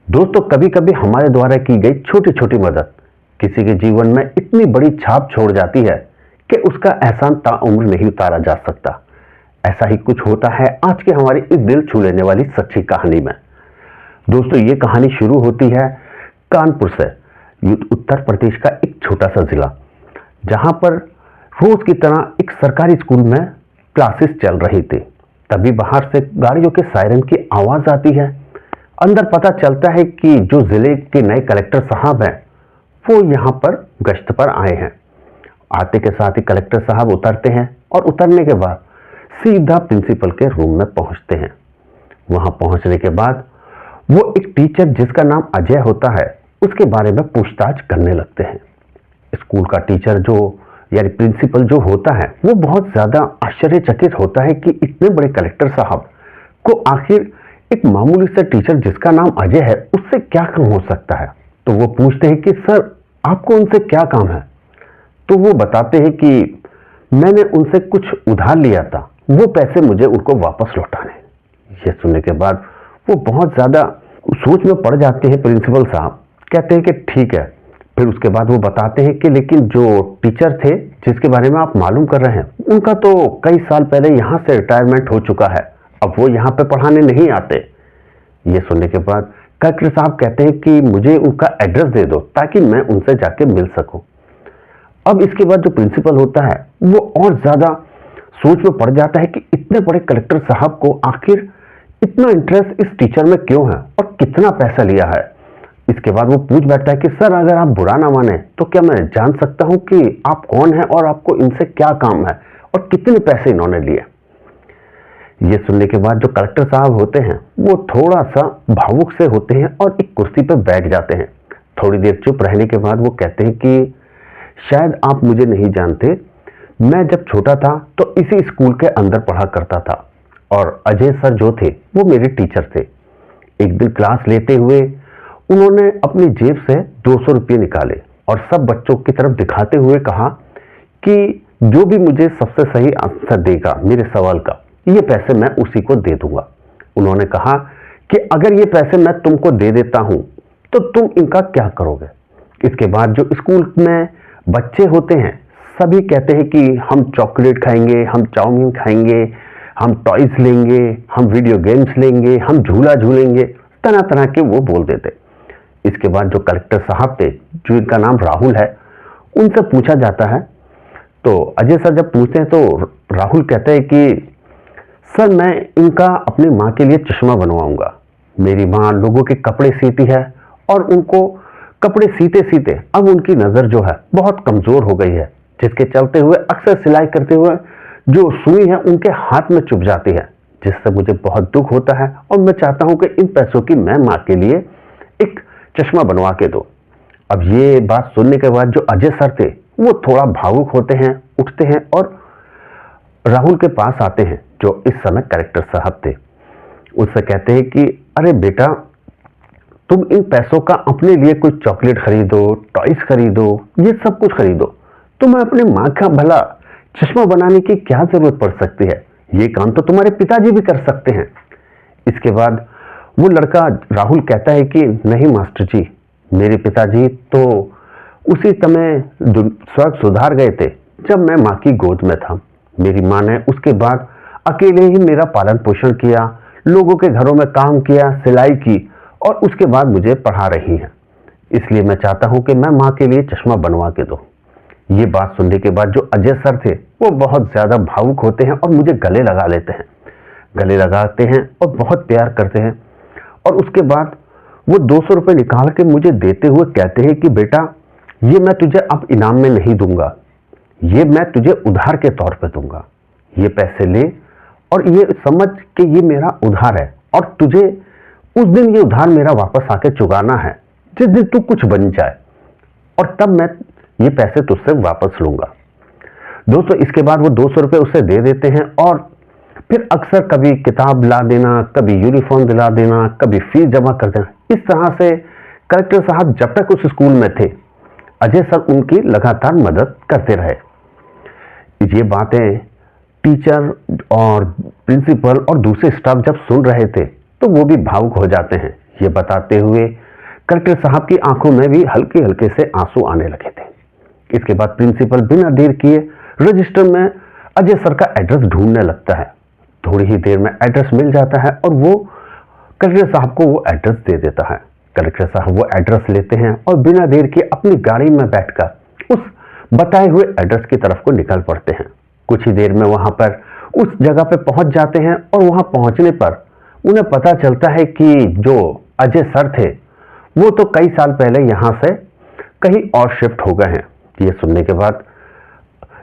दोस्तों, कभी कभी हमारे द्वारा की गई छोटी छोटी मदद किसी के जीवन में इतनी बड़ी छाप छोड़ जाती है कि उसका एहसान ताउम्र नहीं उतारा जा सकता। ऐसा ही कुछ होता है आज की हमारी इस दिल छू लेने वाली सच्ची कहानी में। दोस्तों, ये कहानी शुरू होती है कानपुर से, उत्तर प्रदेश का एक छोटा सा जिला, जहां पर रोज की तरह एक सरकारी स्कूल में क्लासेस चल रही थी। तभी बाहर से गाड़ियों के सायरन की आवाज आती है। अंदर पता चलता है कि जो जिले के नए कलेक्टर साहब हैं वो यहाँ पर गश्त पर आए हैं। आते के साथ ही कलेक्टर साहब उतरते हैं और उतरने के बाद सीधा प्रिंसिपल के रूम में पहुंचते हैं। वहां पहुंचने के बाद वो एक टीचर जिसका नाम अजय होता है उसके बारे में पूछताछ करने लगते हैं। स्कूल का टीचर जो यानी प्रिंसिपल जो होता है वो बहुत ज्यादा आश्चर्यचकित होता है कि इतने बड़े कलेक्टर साहब को आखिर एक मामूली सा टीचर जिसका नाम अजय है उससे क्या काम हो सकता है। तो वो पूछते हैं कि सर, आपको उनसे क्या काम है। तो वो बताते हैं कि मैंने उनसे कुछ उधार लिया था, वो पैसे मुझे उनको वापस लौटाने। ये सुनने के बाद वो बहुत ज्यादा सोच में पड़ जाते हैं। प्रिंसिपल साहब कहते हैं कि ठीक है। फिर उसके बाद वो बताते हैं कि लेकिन जो टीचर थे जिसके बारे में आप मालूम कर रहे हैं उनका तो कई साल पहले यहाँ से रिटायरमेंट हो चुका है, अब वो यहाँ पे पढ़ाने नहीं आते। ये सुनने के बाद कलेक्टर साहब कहते हैं कि मुझे उनका एड्रेस दे दो ताकि मैं उनसे जाके मिल सकूं। अब इसके बाद जो प्रिंसिपल होता है वो और ज्यादा सोच में पड़ जाता है कि इतने बड़े कलेक्टर साहब को आखिर इतना इंटरेस्ट इस टीचर में क्यों है और कितना पैसा लिया है। इसके बाद वो पूछ बैठता है कि सर, अगर आप बुरा ना माने तो क्या मैं जान सकता हूं कि आप कौन हैं और आपको इनसे क्या काम है और कितने पैसे इन्होंने लिए। ये सुनने के बाद जो कलेक्टर साहब होते हैं वो थोड़ा सा भावुक से होते हैं और एक कुर्सी पर बैठ जाते हैं। थोड़ी देर चुप रहने के बाद वो कहते हैं कि शायद आप मुझे नहीं जानते, मैं जब छोटा था तो इसी स्कूल के अंदर पढ़ा करता था और अजय सर जो थे वो मेरे टीचर थे। एक दिन क्लास लेते हुए उन्होंने अपनी जेब से 200 रुपये निकाले और सब बच्चों की तरफ दिखाते हुए कहा कि जो भी मुझे सबसे सही आंसर देगा मेरे सवाल का, ये पैसे मैं उसी को दे दूंगा। उन्होंने कहा कि अगर ये पैसे मैं तुमको दे देता हूं तो तुम इनका क्या करोगे। इसके बाद जो स्कूल में बच्चे होते हैं सभी कहते हैं कि हम चॉकलेट खाएंगे, हम चाउमीन खाएंगे, हम टॉयज लेंगे, हम वीडियो गेम्स लेंगे, हम झूला झूलेंगे, तरह तरह के वो बोल देते। इसके बाद जो कलेक्टर साहब थे जो इनका नाम राहुल है उनसे पूछा जाता है। तो अजय सर जब पूछते हैं तो राहुल कहते हैं कि सर, मैं इनका अपनी माँ के लिए चश्मा बनवाऊंगा। मेरी माँ लोगों के कपड़े सीती है और उनको कपड़े सीते सीते अब उनकी नज़र जो है बहुत कमज़ोर हो गई है, जिसके चलते हुए अक्सर सिलाई करते हुए जो सुई है उनके हाथ में चुभ जाती है, जिससे मुझे बहुत दुख होता है और मैं चाहता हूं कि इन पैसों की मैं माँ के लिए एक चश्मा बनवा के दो। अब ये बात सुनने के बाद जो अजय सर थे वो थोड़ा भावुक होते हैं, उठते हैं और राहुल के पास आते हैं जो इस समय कलेक्टर साहब थे। उससे कहते हैं कि अरे बेटा, तुम इन पैसों का अपने लिए कोई चॉकलेट खरीदो, टॉयज खरीदो, ये सब कुछ खरीदो, तुम्हें अपने माँ का भला चश्मा बनाने की क्या जरूरत पड़ सकती है। ये काम तो तुम्हारे पिताजी भी कर सकते हैं। इसके बाद वो लड़का राहुल कहता है कि नहीं मास्टर जी, मेरे पिताजी तो उसी समय स्वर्ग सुधार गए थे जब मैं माँ की गोद में था। मेरी माँ ने उसके बाद अकेले ही मेरा पालन पोषण किया, लोगों के घरों में काम किया, सिलाई की और उसके बाद मुझे पढ़ा रही है। इसलिए मैं चाहता हूं कि मैं माँ के लिए चश्मा बनवा के दो। ये बात सुनने के बाद जो अजय सर थे वो बहुत ज्यादा भावुक होते हैं और मुझे गले लगा लेते हैं, गले लगाते हैं और बहुत प्यार करते हैं। और उसके बाद वो 200 रुपये निकाल के मुझे देते हुए कहते हैं कि बेटा, ये मैं तुझे अब इनाम में नहीं दूंगा, ये मैं तुझे उधार के तौर पे दूंगा। ये पैसे ले और ये समझ कि ये मेरा उधार है और तुझे उस दिन ये उधार मेरा वापस आके चुकाना है जिस दिन तू कुछ बन जाए, और तब मैं ये पैसे तुझसे वापस लूंगा। दोस्तों, इसके बाद वो 200 रुपये उसे दे देते हैं और फिर अक्सर कभी किताब ला देना, कभी यूनिफॉर्म दिला देना, कभी फीस जमा कर देना। इस तरह से कलेक्टर साहब जब तक उस स्कूल में थे अजय सर उनकी लगातार मदद करते रहे। ये बातें टीचर और प्रिंसिपल और दूसरे स्टाफ जब सुन रहे थे तो वो भी भावुक हो जाते हैं। ये बताते हुए कलेक्टर साहब की आंखों में भी हल्के हल्के से आंसू आने लगे थे। इसके बाद प्रिंसिपल बिना देर किए रजिस्टर में अजय सर का एड्रेस ढूंढने लगता है। थोड़ी ही देर में एड्रेस मिल जाता है और वो कलेक्टर साहब को वो एड्रेस दे देता है। कलेक्टर साहब वो एड्रेस लेते हैं और बिना देर के अपनी गाड़ी में बैठकर उस बताए हुए एड्रेस की तरफ को निकल पड़ते हैं। कुछ ही देर में वहां पर उस जगह पे पहुंच जाते हैं और वहां पहुंचने पर उन्हें पता चलता है कि जो अजय सर थे वो तो कई साल पहले यहां से कहीं और शिफ्ट हो गए हैं। ये सुनने के बाद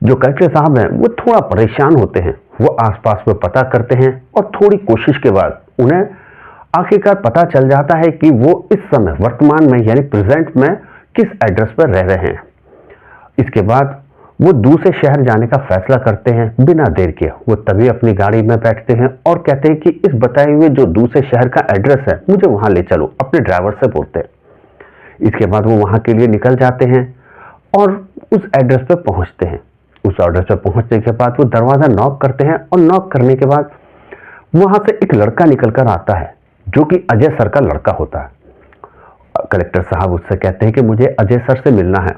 जो कलेक्टर साहब हैं वो थोड़ा परेशान होते हैं। वो आसपास में पता करते हैं और थोड़ी कोशिश के बाद उन्हें आखिरकार पता चल जाता है कि वो इस समय वर्तमान में यानी प्रेजेंट में किस एड्रेस पर रह रहे हैं। इसके बाद वो दूसरे शहर जाने का फैसला करते हैं। बिना देर के वो तभी अपनी गाड़ी में बैठते हैं और कहते हैं कि इस बताए हुए जो दूसरे शहर का एड्रेस है मुझे वहां ले चलो, अपने ड्राइवर से बोलते हैं। इसके बाद वो वहां के लिए निकल जाते हैं और उस एड्रेस पर पहुंचते हैं। उस एड्रेस पर पहुंचने के बाद वो दरवाजा नॉक करते हैं और नॉक करने के बाद वहां से एक लड़का निकलकर आता है जो कि अजय सर का लड़का होता है। कलेक्टर साहब उससे कहते हैं कि मुझे अजय सर से मिलना है।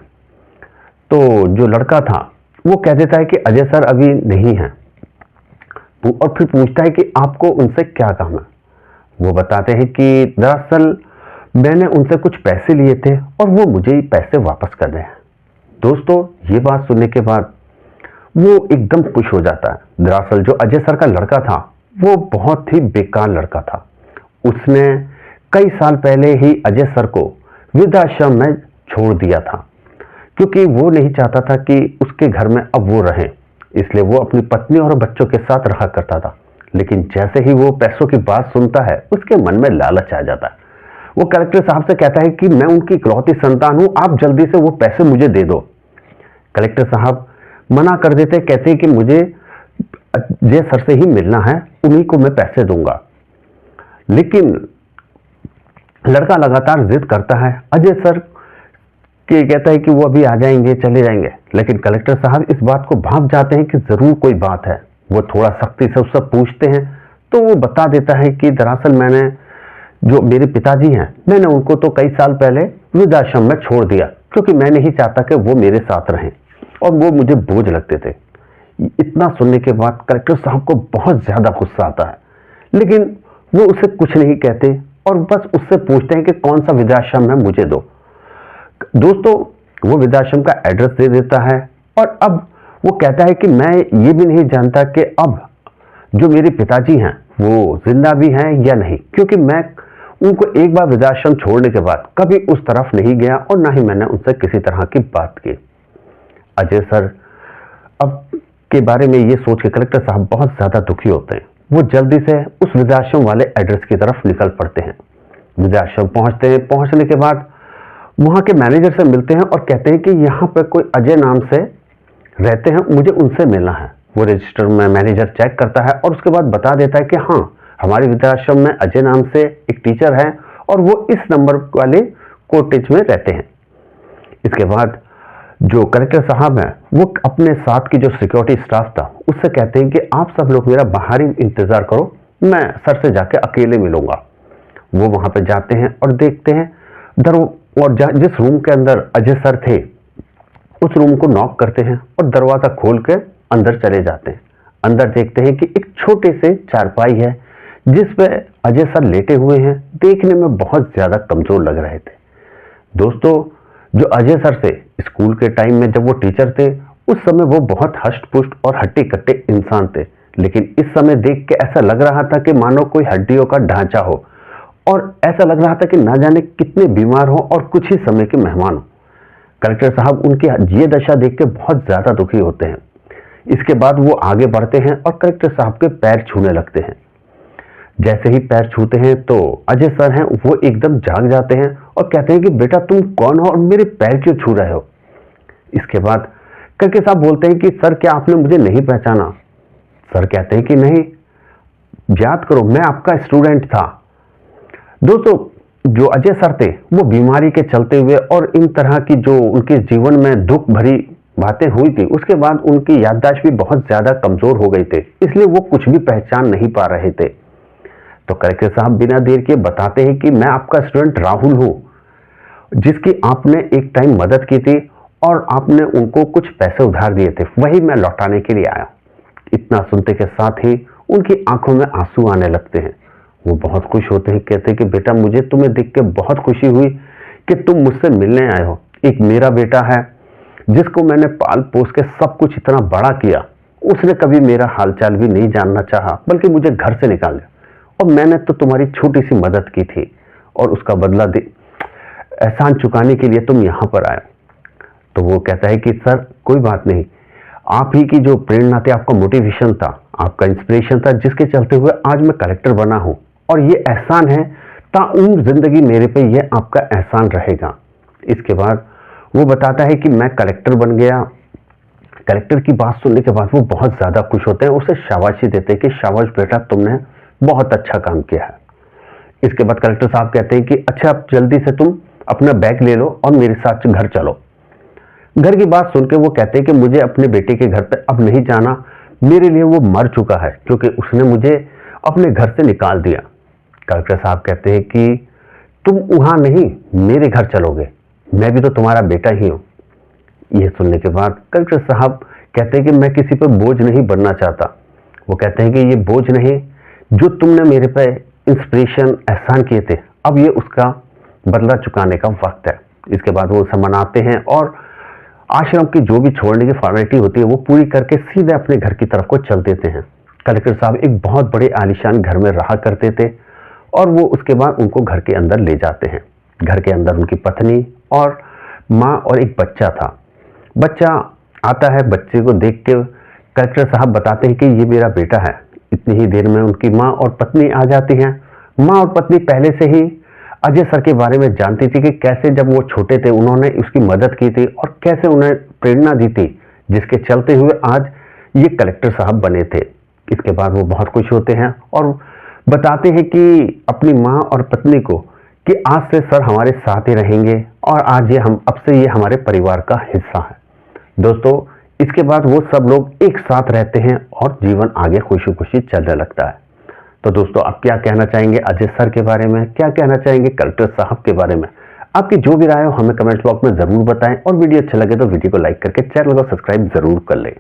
तो जो लड़का था वो कह देता है कि अजय सर अभी नहीं है और फिर पूछता है कि आपको उनसे क्या काम है। वो बताते हैं कि दरअसल मैंने उनसे कुछ पैसे लिए थे और वो मुझे पैसे वापस कर रहे हैं। दोस्तों ये बात सुनने के बाद वो एकदम खुश हो जाता है। दरअसल जो अजय सर का लड़का था वो बहुत ही बेकार लड़का था। उसने कई साल पहले ही अजय सर को वृद्धाश्रम में छोड़ दिया था क्योंकि वो नहीं चाहता था कि उसके घर में अब वो रहे, इसलिए वो अपनी पत्नी और बच्चों के साथ रहा करता था। लेकिन जैसे ही वो पैसों की बात सुनता है उसके मन में लालच आ जाता है। वो कलेक्टर साहब से कहता है कि मैं उनकी इकलौती संतान हूं, आप जल्दी से वो पैसे मुझे दे दो। कलेक्टर साहब मना कर देते, कहते हैं कि मुझे अजय सर से ही मिलना है, उन्हीं को मैं पैसे दूंगा। लेकिन लड़का लगातार जिद करता है। अजय सर के कहता है कि वो अभी आ जाएंगे, चले जाएंगे। लेकिन कलेक्टर साहब इस बात को भांप जाते हैं कि जरूर कोई बात है। वो थोड़ा सख्ती से उससे पूछते हैं तो वो बता देता है कि दरअसल मैंने जो मेरे पिताजी हैं मैंने उनको तो कई साल पहले वृद्धाश्रम में छोड़ दिया क्योंकि मैं नहीं चाहता कि वो मेरे साथ रहें और वो मुझे बोझ लगते थे। इतना सुनने के बाद कलेक्टर साहब को बहुत ज्यादा गुस्सा आता है, लेकिन वो उसे कुछ नहीं कहते और बस उससे पूछते हैं कि कौन सा वृद्धाश्रम है, मुझे दो। दोस्तों वो वृद्धाश्रम का एड्रेस दे देता है और अब वो कहता है कि मैं ये भी नहीं जानता कि अब जो मेरे पिताजी हैं वो जिंदा भी हैं या नहीं, क्योंकि मैं उनको एक बार वृद्धाश्रम छोड़ने के बाद कभी उस तरफ नहीं गया और ना ही मैंने उनसे किसी तरह की बात की। अजय सर अब के बारे में ये सोच के कलेक्टर साहब बहुत ज्यादा दुखी होते हैं। वो जल्दी से उस वृद्धाश्रम वाले एड्रेस की तरफ निकल पड़ते हैं। वृद्धाश्रम पहुंचते हैं। पहुंचने के बाद वहां के मैनेजर से मिलते हैं और कहते हैं कि यहाँ पर कोई अजय नाम से रहते हैं, मुझे उनसे मिलना है। वो रजिस्टर में मैनेजर चेक करता है और उसके बाद बता देता है कि हाँ हमारे वृद्धाश्रम में अजय नाम से एक टीचर है और वो इस नंबर वाले कॉटेज में रहते हैं। इसके बाद जो कलेक्टर साहब हैं वो अपने साथ की जो सिक्योरिटी स्टाफ था उससे कहते हैं कि आप सब लोग मेरा बाहर ही इंतजार करो, मैं सर से जाके अकेले मिलूंगा। वो वहां पे जाते हैं और देखते हैं और जिस रूम के अंदर अजय सर थे उस रूम को नॉक करते हैं और दरवाजा खोल के अंदर चले जाते हैं। अंदर देखते हैं कि एक छोटे से चारपाई है जिस पे अजय सर लेटे हुए हैं। देखने में बहुत ज्यादा कमजोर लग रहे थे। दोस्तों जो अजय सर से स्कूल के टाइम में जब वो टीचर थे उस समय वो बहुत हष्ट पुष्ट और हट्टे कट्टे इंसान थे, लेकिन इस समय देख के ऐसा लग रहा था कि मानो कोई हड्डियों का ढांचा हो और ऐसा लग रहा था कि ना जाने कितने बीमार हो और कुछ ही समय के मेहमान हो। कलेक्टर साहब उनकी ये दशा देख के बहुत ज्यादा दुखी होते हैं। इसके बाद वो आगे बढ़ते हैं और कलेक्टर साहब के पैर छूने लगते हैं। जैसे ही पैर छूते हैं तो अजय सर हैं वो एकदम जाग जाते हैं और कहते हैं कि बेटा तुम कौन हो और मेरे पैर क्यों छू रहे हो। इसके बाद कलेक्टर साहब बोलते हैं कि सर क्या आपने मुझे नहीं पहचाना। सर कहते हैं कि नहीं, याद करो मैं आपका स्टूडेंट था। दोस्तों जो अजय सर थे वो बीमारी के चलते हुए और इन तरह की जो उनके जीवन में दुख भरी बातें हुई थी उसके बाद उनकी याददाश्त भी बहुत ज्यादा कमजोर हो गई थी, इसलिए वो कुछ भी पहचान नहीं पा रहे थे। तो कलेक्टर साहब बिना देर के बताते हैं कि मैं आपका स्टूडेंट राहुल हूं, जिसकी आपने एक टाइम मदद की थी और आपने उनको कुछ पैसे उधार दिए थे, वही मैं लौटाने के लिए आया। इतना सुनते के साथ ही उनकी आंखों में आंसू आने लगते हैं। वो बहुत खुश होते हैं, कहते हैं कि बेटा मुझे तुम्हें देख के बहुत खुशी हुई कि तुम मुझसे मिलने आए हो। एक मेरा बेटा है जिसको मैंने पाल पोस के सब कुछ इतना बड़ा किया, उसने कभी मेरा हालचाल भी नहीं जानना चाहा, बल्कि मुझे घर से निकाल दिया, और मैंने तो तुम्हारी छोटी सी मदद की थी और उसका बदला एहसान चुकाने के लिए तुम यहां पर आए। तो वो कहता है कि सर कोई बात नहीं, आप ही की जो प्रेरणा थी, आपका मोटिवेशन था, आपका इंस्पिरेशन था, जिसके चलते हुए आज मैं कलेक्टर बना हूं, और ये एहसान है, ताउम्र जिंदगी मेरे पे ये आपका एहसान रहेगा। इसके बाद वो बताता है कि मैं कलेक्टर बन गया। कलेक्टर की बात सुनने के बाद वो बहुत ज्यादा खुश होते हैं, उसे शाबाशी देते हैं कि शाबाश बेटा तुमने बहुत अच्छा काम किया है। इसके बाद कलेक्टर साहब कहते हैं कि अच्छा अब जल्दी से तुम अपना बैग ले लो और मेरे साथ घर चलो। घर की बात सुनकर वो कहते हैं कि मुझे अपने बेटे के घर पे अब नहीं जाना, मेरे लिए वो मर चुका है क्योंकि उसने मुझे अपने घर से निकाल दिया। कलेक्टर साहब कहते हैं कि तुम वहां नहीं, मेरे घर चलोगे, मैं भी तो तुम्हारा बेटा ही हूं। यह सुनने के बाद कलेक्टर साहब कहते हैं कि मैं किसी पर बोझ नहीं बनना चाहता। वो कहते हैं कि ये बोझ नहीं, जो तुमने मेरे पे इंस्पिरेशन एहसान किए थे, अब ये उसका बदला चुकाने का वक्त है। इसके बाद वो उसे मनाते हैं और आश्रम की जो भी छोड़ने की फॉर्मेलिटी होती है वो पूरी करके सीधे अपने घर की तरफ को चल देते हैं। कलेक्टर साहब एक बहुत बड़े आलीशान घर में रहा करते थे और वो उसके बाद उनको घर के अंदर ले जाते हैं। घर के अंदर उनकी पत्नी और माँ और एक बच्चा था। बच्चा आता है, बच्चे को देख के कलेक्टर साहब बताते हैं कि ये मेरा बेटा है। इतनी ही देर में उनकी माँ और पत्नी आ जाती हैं। माँ और पत्नी पहले से ही अजय सर के बारे में जानती थी कि कैसे जब वो छोटे थे उन्होंने उसकी मदद की थी और कैसे उन्हें प्रेरणा दी थी, जिसके चलते हुए आज ये कलेक्टर साहब बने थे। इसके बाद वो बहुत खुश होते हैं और बताते हैं कि अपनी माँ और पत्नी को कि आज से सर हमारे साथ ही रहेंगे और आज अब से ये हमारे परिवार का हिस्सा है। दोस्तों इसके बाद वो सब लोग एक साथ रहते हैं और जीवन आगे खुशी खुशी चलने लगता है। तो दोस्तों आप क्या कहना चाहेंगे अजय सर के बारे में, क्या कहना चाहेंगे कलेक्टर साहब के बारे में? आपकी जो भी राय हो हमें कमेंट बॉक्स में जरूर बताएं और वीडियो अच्छा लगे तो वीडियो को लाइक करके चैनल को सब्सक्राइब जरूर कर लें।